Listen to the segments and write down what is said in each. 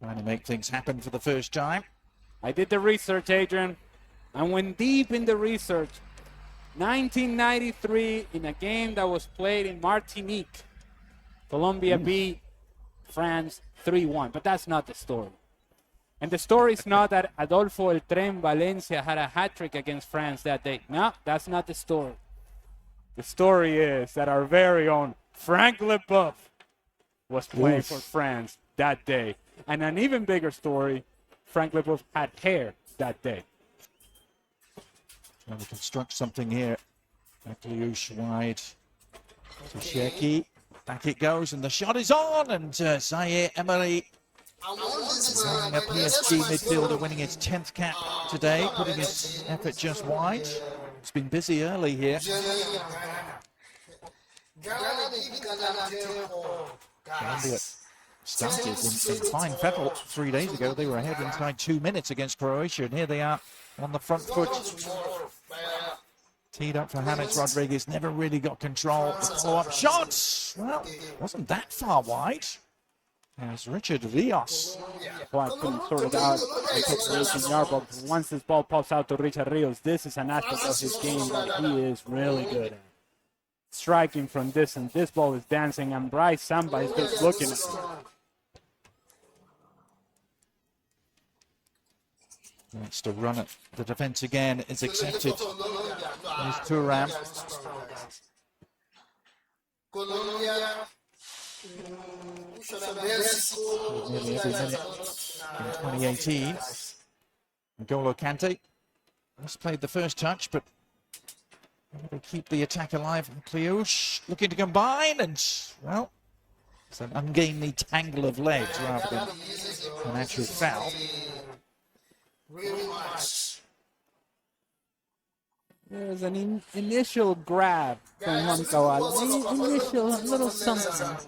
Trying to make things happen for the first time. I did the research, Adrian. I went deep in the research. 1993, in a game that was played in Martinique, Colombia beat France 3-1. But that's not the story. And the story is not that Adolfo El Tren Valencia had a hat-trick against France that day. No, that's not the story. The story is that our very own Frank Leboeuf was playing for France that day. And an even bigger story, Frank Leboeuf had hair that day. Trying to construct something here. Akliouche wide to Cherki. Back it goes, and the shot is on. And Zaire Emery, a PSG midfielder, winning his 10th cap today, putting his effort just wide. It's been busy early here. Colombia started in fine fettle 3 days ago. They were ahead inside 2 minutes against Croatia, and here they are on the front foot. Teed up for James Rodriguez, never really got control. The follow-up shots, well, wasn't that far wide. As Richard Rios. Well, I couldn't sort it out until the 18-yard box. Once this ball pops out to Richard Rios, this is an aspect of his game that he is really good at. Striking from distance. This ball is dancing, and Bryce Samba is just looking at it. Wants to run it. The defense again is accepted. There's Thuram. Nearly every minute in 2018. N'Golo Kante has played the first touch, but they keep the attack alive. Akliouche looking to combine, and well, it's an ungainly tangle of legs rather than an actual foul. There's an initial grab from Juan Cabal. Initial little something.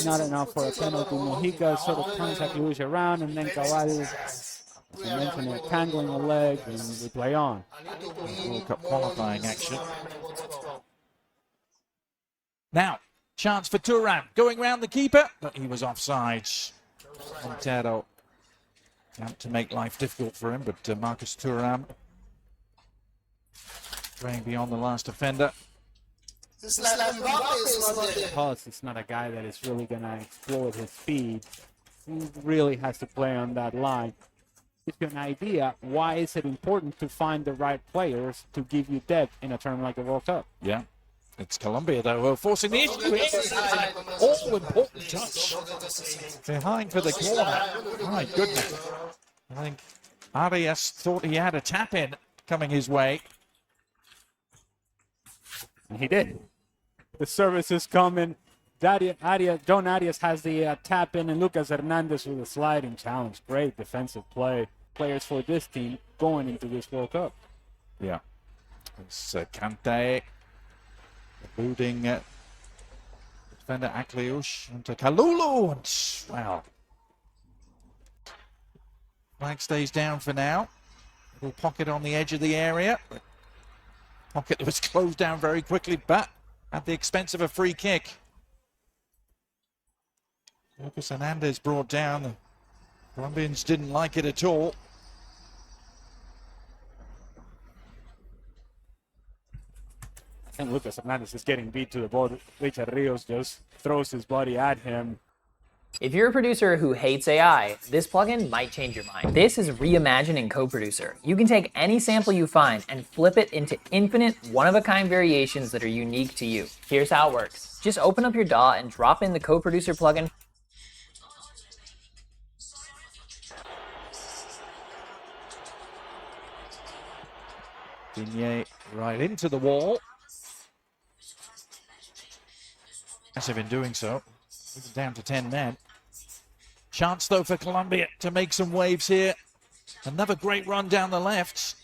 Not enough for a penalty. Mojica sort of turns Akliouche around, and then Cabal, as you mentioned, tangling the leg, and we play on. World Cup qualifying action. Now, chance for Thuram, going round the keeper, but he was offside. Montero out to make life difficult for him, but Marcus Thuram praying beyond the last defender. Because it's not a guy that is really going to exploit his speed. He really has to play on that line. Gives you an idea why is it important to find the right players to give you depth in a tournament like the World Cup. Yeah, it's Colombia though, forcing the issue here. All-important touch. Behind for the corner. My goodness. I think Arias thought he had a tap-in coming his way. And he did. The service is coming. John Arias has the tap in, and Lucas Hernandez with a sliding challenge. Great defensive play. Players for this team going into this World Cup. Yeah. It's Kante eluding defender Akliouche into Kalulu. And, well, flag stays down for now. Little pocket on the edge of the area. Pocket that was closed down very quickly, but at the expense of a free kick. Lucas Hernandez brought down. The Colombians didn't like it at all. I think Lucas Hernandez is getting beat to the ball. Richard Rios just throws his body at him. If you're a producer who hates AI, this plugin might change your mind. This is Reimagine CoProducer. You can take any sample you find and flip it into infinite, one-of-a-kind variations that are unique to you. Here's how it works. Just open up your DAW and drop in the CoProducer plugin. Digne right into the wall. Massive in doing so. Down to 10 men. Chance though for Colombia to make some waves here. Another great run down the left.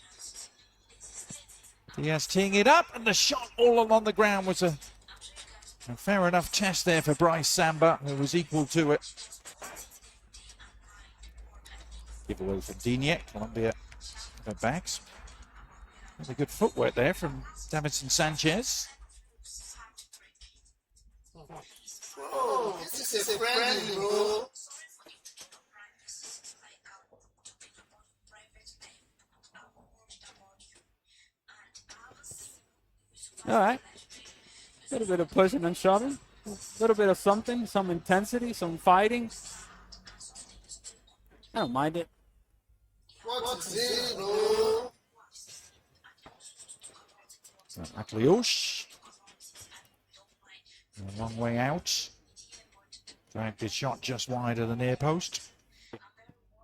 Diaz teeing it up, and the shot all along the ground was a fair enough test there for Bryce Samba, who was equal to it. Give away from Digne. Colombia their backs. There's a good footwork there from Davinson Sanchez. Oh, this is a friendly, bro. All right. A little bit of pushing and shoving. A little bit of something, some intensity, some fighting. I don't mind it. Akliouche. A long way out. Dragged his shot just wide of the near post.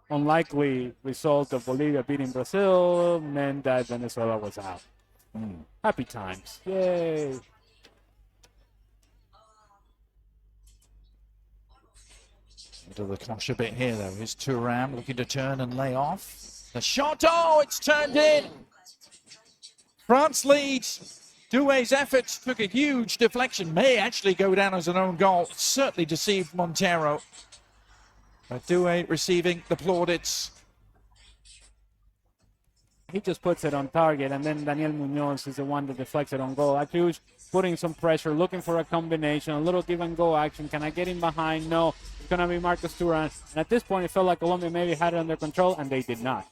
Unlikely result of Bolivia beating Brazil meant that Venezuela was out. Happy times. Yay. Into the cloche a bit here, though. Here's Thuram looking to turn and lay off. The shot, oh, it's turned in. France leads. Doué's efforts took a huge deflection. May actually go down as an own goal. Certainly deceived Montero. But Doué receiving the plaudits. He just puts it on target, and then Daniel Munoz is the one that deflects it on goal. Akliouche putting some pressure, looking for a combination, a little give and go action. Can I get in behind? No. It's going to be Marcos Thuram. And at this point, it felt like Colombia maybe had it under control, and they did not.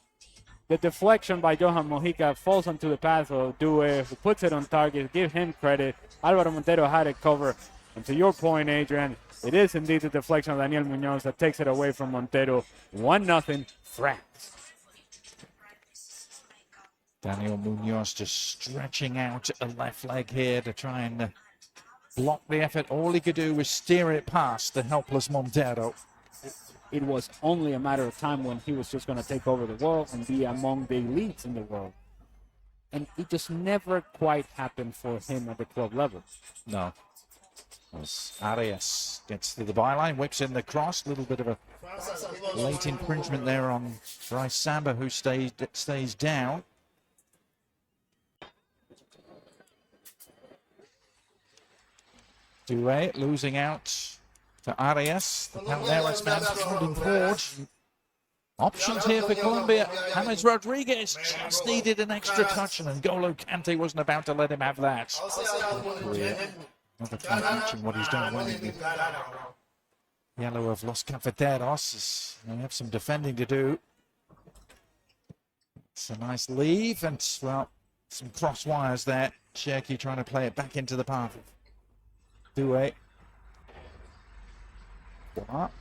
The deflection by Johan Mojica falls onto the path of Doué, who puts it on target. Give him credit. Alvaro Montero had it covered. And to your point, Adrian, it is indeed the deflection of Daniel Munoz that takes it away from Montero. 1-0 France. Daniel Munoz just stretching out a left leg here to try and block the effort. All he could do was steer it past the helpless Montero. It was only a matter of time when he was just going to take over the world and be among the elites in the world. And it just never quite happened for him at the club level. No. As Arias gets to the byline, whips in the cross. A little bit of a late infringement there on Bryce Samba, who stays down. Doué losing out to Arias. The Palmeiras man holding forward. Options here for Colombia. James Rodriguez just needed an extra touch, and N'Golo Kante wasn't about to let him have that. Another try matching what he's done well in the yellow of Los Cafeteros. They have some defending to do. It's a nice leave, and, well, some cross wires there. Cherki trying to play it back into the path of Doué.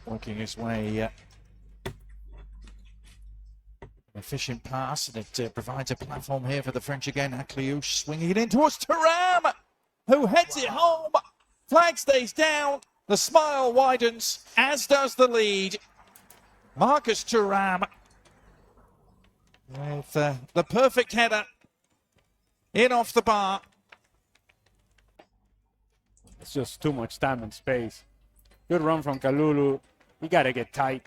Working his way. Efficient pass, and it provides a platform here for the French again. Akliouche swinging it in towards Thuram, who heads it home. Flag stays down. The smile widens, as does the lead. Marcus Thuram with the perfect header in off the bar. It's just too much time and space. Good run from Kalulu. You got to get tight.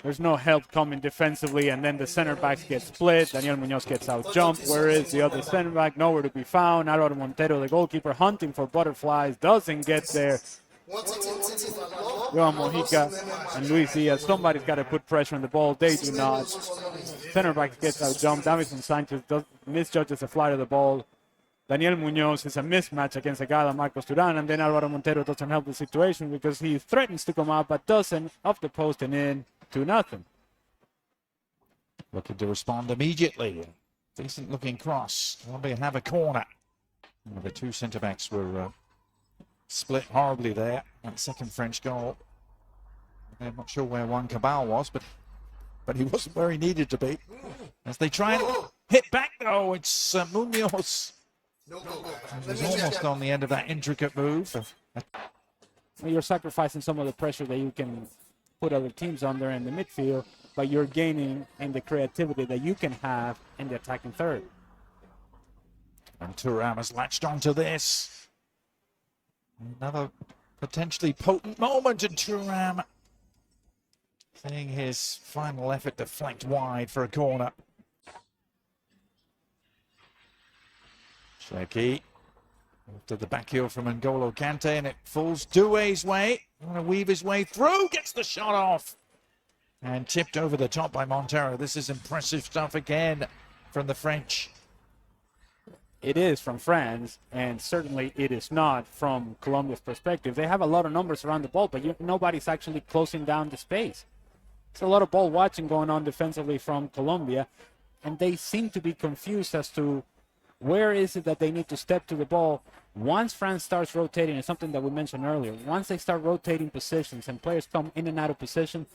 There's no help coming defensively, and then the center backs get split. Daniel Munoz gets out jumped. Where is the other center back? Nowhere to be found. Alvaro Montero, the goalkeeper, hunting for butterflies, doesn't get there. Johan Mojica and Luis Diaz. Somebody's got to put pressure on the ball. They do not. Center back gets out jumped. Davison Sanchez misjudges the flight of the ball. Daniel Munoz is a mismatch against a guy like Marcos Thuram, and then Alvaro Montero doesn't help the situation because he threatens to come out but doesn't. Off the post and in. 2-0. Looking to respond immediately. Decent looking cross. Colombia have a corner. The two centre backs were split horribly there. That second French goal. I'm not sure where Juan Cabal was, but he wasn't where he needed to be. As they try and hit back, though, it's Munoz. He's almost on the end of that intricate move. You're sacrificing some of the pressure that you can put other teams under in the midfield, but you're gaining in the creativity that you can have in the attacking third. And Thuram has latched onto this. Another potentially potent moment, and Thuram seeing his final effort deflect wide for a corner. Cherki to the back heel from N'Golo Kante, and it falls Doué's way. Want to weave his way through, gets the shot off, and tipped over the top by Montero. This is impressive stuff again from the French. It is from France, and certainly it is not from Colombia's perspective. They have a lot of numbers around the ball, but nobody's actually closing down the space. There's a lot of ball watching going on defensively from Colombia, and they seem to be confused as to Where is it that they need to step to the ball? Once France starts rotating, it's something that we mentioned earlier. Once they start rotating positions and players come in and out of position,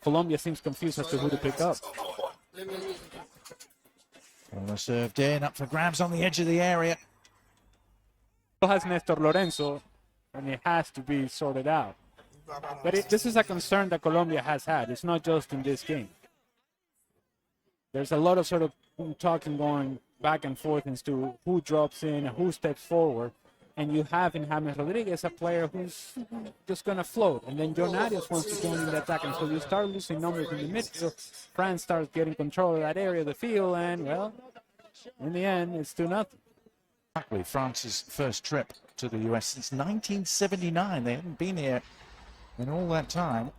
Colombia seems confused as to who to pick up. Well, served in, up for grabs on the edge of the area. Still has Nestor Lorenzo, and it has to be sorted out. But this is a concern that Colombia has had. It's not just in this game. There's a lot of sort of talking going back and forth as to who drops in, who steps forward. And you have in James Rodriguez a player who's just going to float. And then John Arias wants to join in the attack. And so you start losing numbers in the midfield. France starts getting control of that area of the field. And, well, in the end, it's 2-0. Exactly, France's first trip to the US since 1979. They hadn't been here in all that time.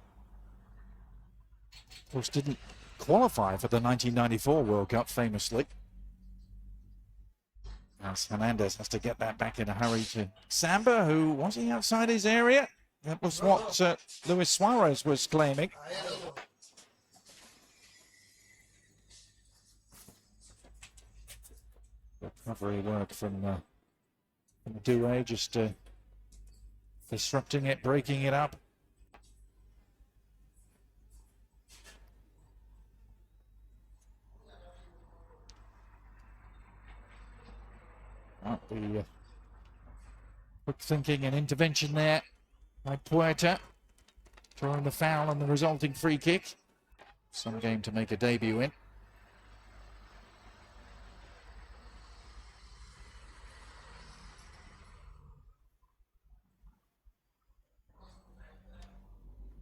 Of course, didn't qualify for the 1994 World Cup, famously. As Hernandez has to get that back in a hurry to Samba, who was he outside his area? That was what Luis Suarez was claiming. Recovery work from Doué, just disrupting it, breaking it up. The quick thinking and intervention there by Puerta, drawing the foul and the resulting free kick. Some game to make a debut in.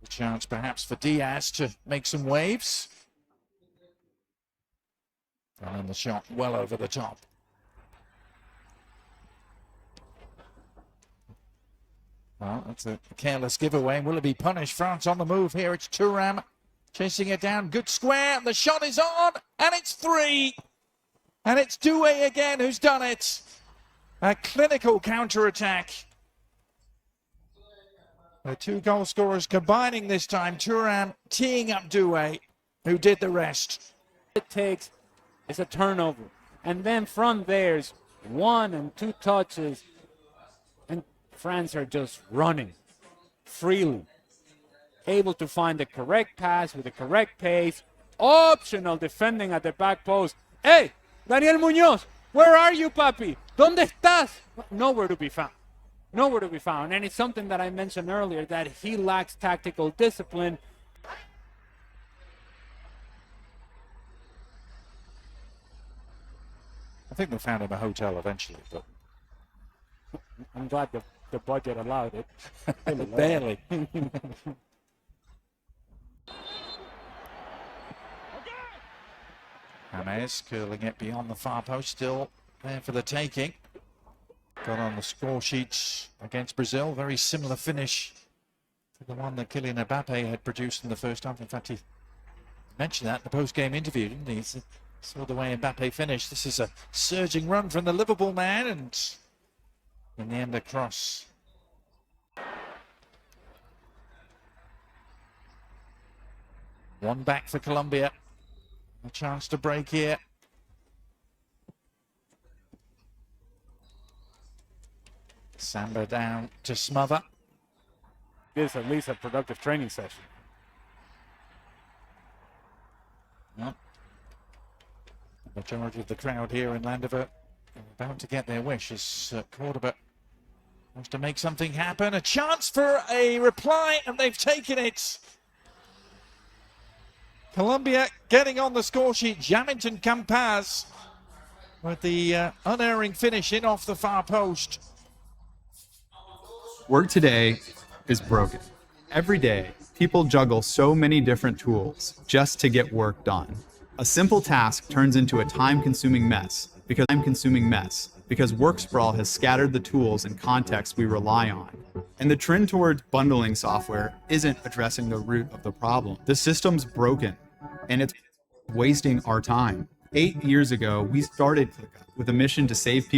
A chance perhaps for Diaz to make some waves. And then the shot well over the top. Well, that's a careless giveaway. Will it be punished? France on the move here. It's Thuram chasing it down. Good square. The shot is on. And it's 3. And it's Doué again who's done it. A clinical counter-attack. The 2 goal scorers combining this time. Thuram teeing up Doué, who did the rest. It takes is a turnover. And then from there's 1 and 2 touches. And France are just running freely, able to find the correct pass with the correct pace, optional defending at the back post. Hey, Daniel Muñoz, where are you, papi? ¿Dónde estás? Nowhere to be found. Nowhere to be found. And it's something that I mentioned earlier, that he lacks tactical discipline. I think they found him a hotel eventually, but I'm glad the budget allowed it. barely. James curling it beyond the far post, still there for the taking. Got on the score sheets against Brazil, very similar finish to the one that Kylian Mbappe had produced in the first half. In fact, he mentioned that in the post-game interview, didn't he? He saw the way Mbappe finished. This is a surging run from the Liverpool man, and in the end, a cross. One back for Colombia. A chance to break here. Samba down to smother. This is at least a productive training session. Well, the majority of the crowd here in Landover are about to get their wish as Cordoba wants to make something happen. A chance for a reply, and they've taken it. Colombia getting on the score sheet. Jamington Campaz with the unerring finish in off the far post. Work today is broken. Every day, people juggle so many different tools just to get work done. A simple task turns into a time-consuming mess because work sprawl has scattered the tools and contexts we rely on. And the trend towards bundling software isn't addressing the root of the problem. The system's broken, and it's wasting our time. 8 years ago, we started ClickUp with a mission to save people